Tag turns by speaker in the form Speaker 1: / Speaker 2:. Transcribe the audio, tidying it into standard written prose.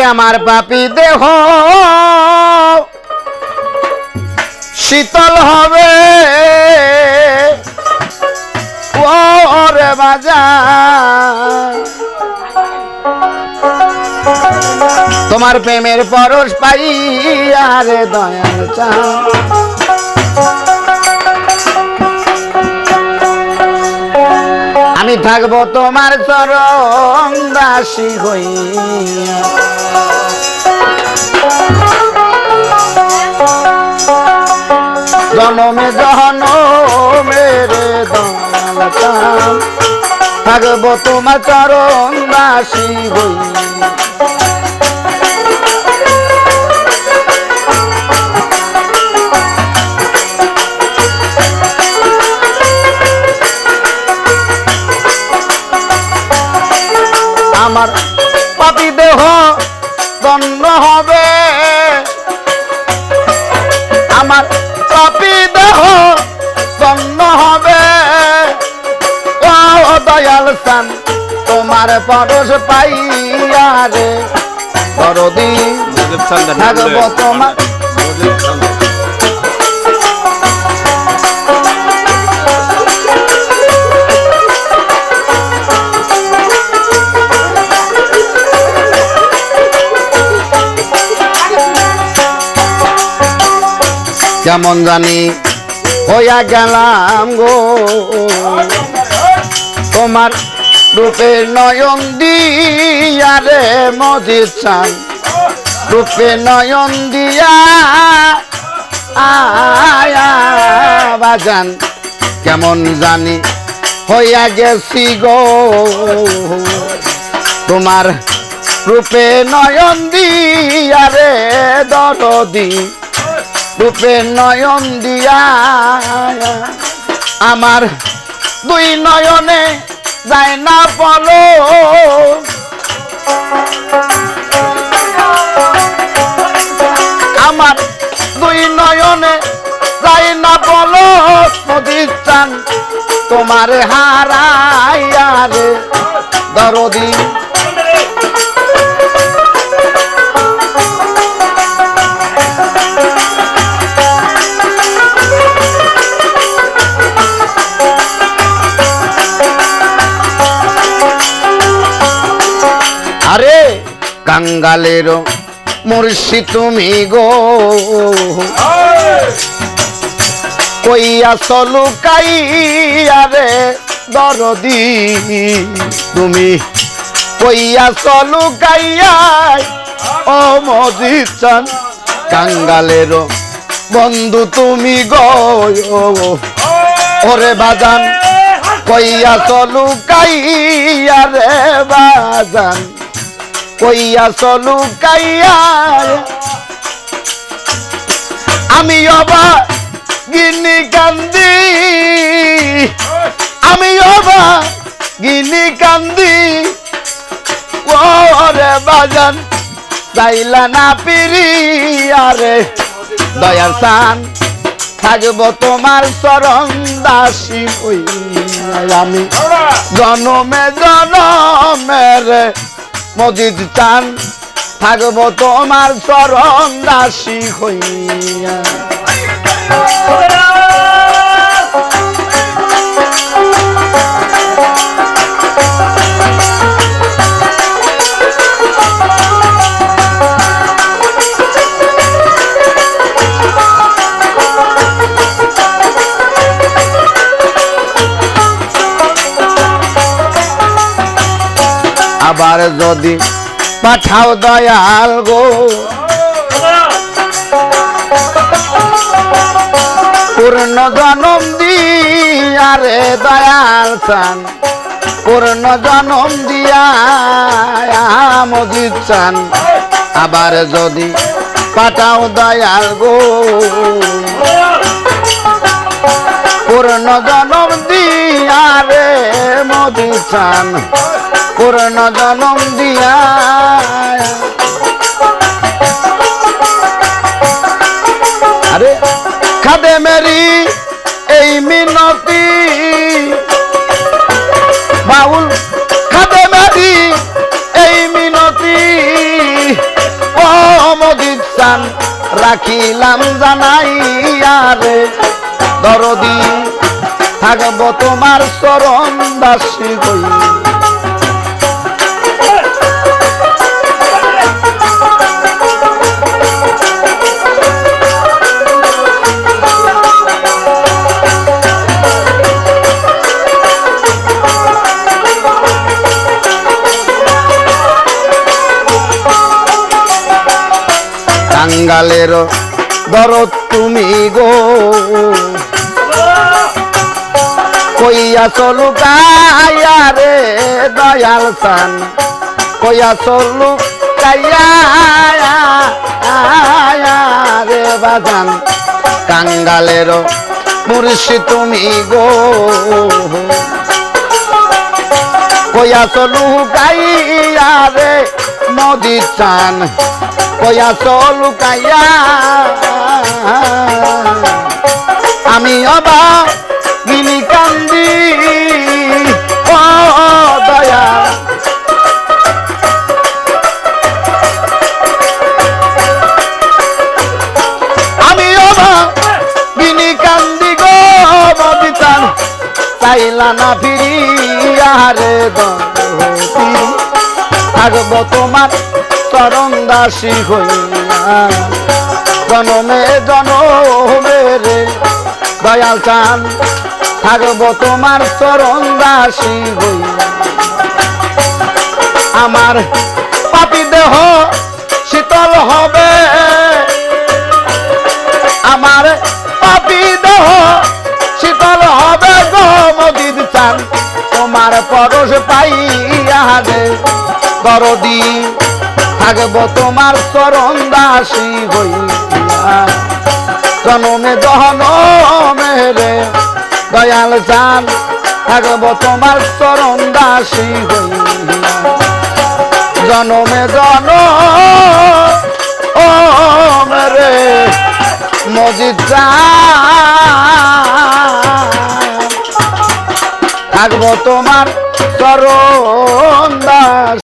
Speaker 1: আমার পাপী দেহ শীতল হবে ওরে বাজার তোমার প্রেমের পরশ পাইয়া রে দয়াল চাঁদ আমি থাকবো তোমার চরণ দাসী হইয়া জনমে জনমে রে দয়াল চাঁদ থাকবো তোমার চরণ দাসী হইয়া আমার পাপী দেহ দণ্ড হবে আমার পাপী দেহ দণ্ড হবে ও দয়াল চাঁদ তোমার পরশ পাইয়া রে দরদি থাকব তোমার কেমন জানি হইয়া গেলাম গো তোমার রূপে নয়ন দিয়া রে মজিদ চাঁদ রূপে নয়ন দিয়া আয়া বাজান কেমন জানি হইয়া গেছি গো তোমার রূপে নয়ন দিয়া রে দরদি রূপে নয়ন দিয়া আমার দুই নয়নে যায় না পলো আমার দুই নয়নে যায় না পলো মজিদ চাঁদ তোমার হারাইয়া রে দরদি আরে কাঙ্গালের মুর্শি তুমি গো কইয়া চলু কাইয়া রে দরদি তুমি কইয়া চলু কাইয়া ও মজিদ চাঁদ কাঙ্গালের বন্ধু তুমি গো ওরে বাজান কইয়া চলু কাইয়া রে বাজান কইয়া চলু কাইয়া আমি অবা গিনি কান্দি আমি অবা গিনি কান্দি ওরে বাজান চাইলা না পিরিয়া রে দয়াল চাঁদ থাকবো তোমার চরণ দাসী হইয়া আমি জনমে জনমে রে মজিদ চাঁদ থাকবো তোমার চরণ দাসী হইয়া আবার যদি পাঠাও দয়াল গো পূর্ণ জনম দিয়া রে দয়াল চাঁদ পূর্ণ জনম দিয়া মজিদ চাঁদ আবার যদি পাঠাও দয়াল গো পূর্ণ জনম দিয়া রে মজিদ চাঁদ পূর্ণ জনম দিয়া আরে খাদে মেরি এই মিনতি বাউল খাদে মেরি এই মিনতি প্রাণ রাখিলাম জানাইয়া রে দরদি থাকব তোমার চরণ দাসী হইয়া কাঙ্গালের দরদ তুমি গো কইয়া চলু গায়া রে দয়াল চান কইয়া চলু গায়া রে বাজান কাঙ্গালের মুর্শি তুমি গো কইয়া চলু গাইয়া রে নদী চান কইয়া চলু গাইয়া আমি অবা গিনি কান্দি ও দয়া আমি অবা গিনি কান্দি গো বদিতান চাইলা না ফিরিয়া রে থাকব তোমার চরণ দাসী হইয়া জনমে জনমে রে দয়াল চান থাকব তোমার চরণ দাসী হইয়া আমার পাপী দেহ শীতল হবে আমার পাপী দেহ শীতল হবে গো মজিদ চান তোমার পরশ পাইয়া রে দরদি থাকব তোমার চরণ দাসী হইয়া জনমে জনমে রে দয়াল চান থাকব তোমার চরণ দাসী হইয়া জনমে জনমে রে মজিদ চান থাকব তোমার চরণ দাসী।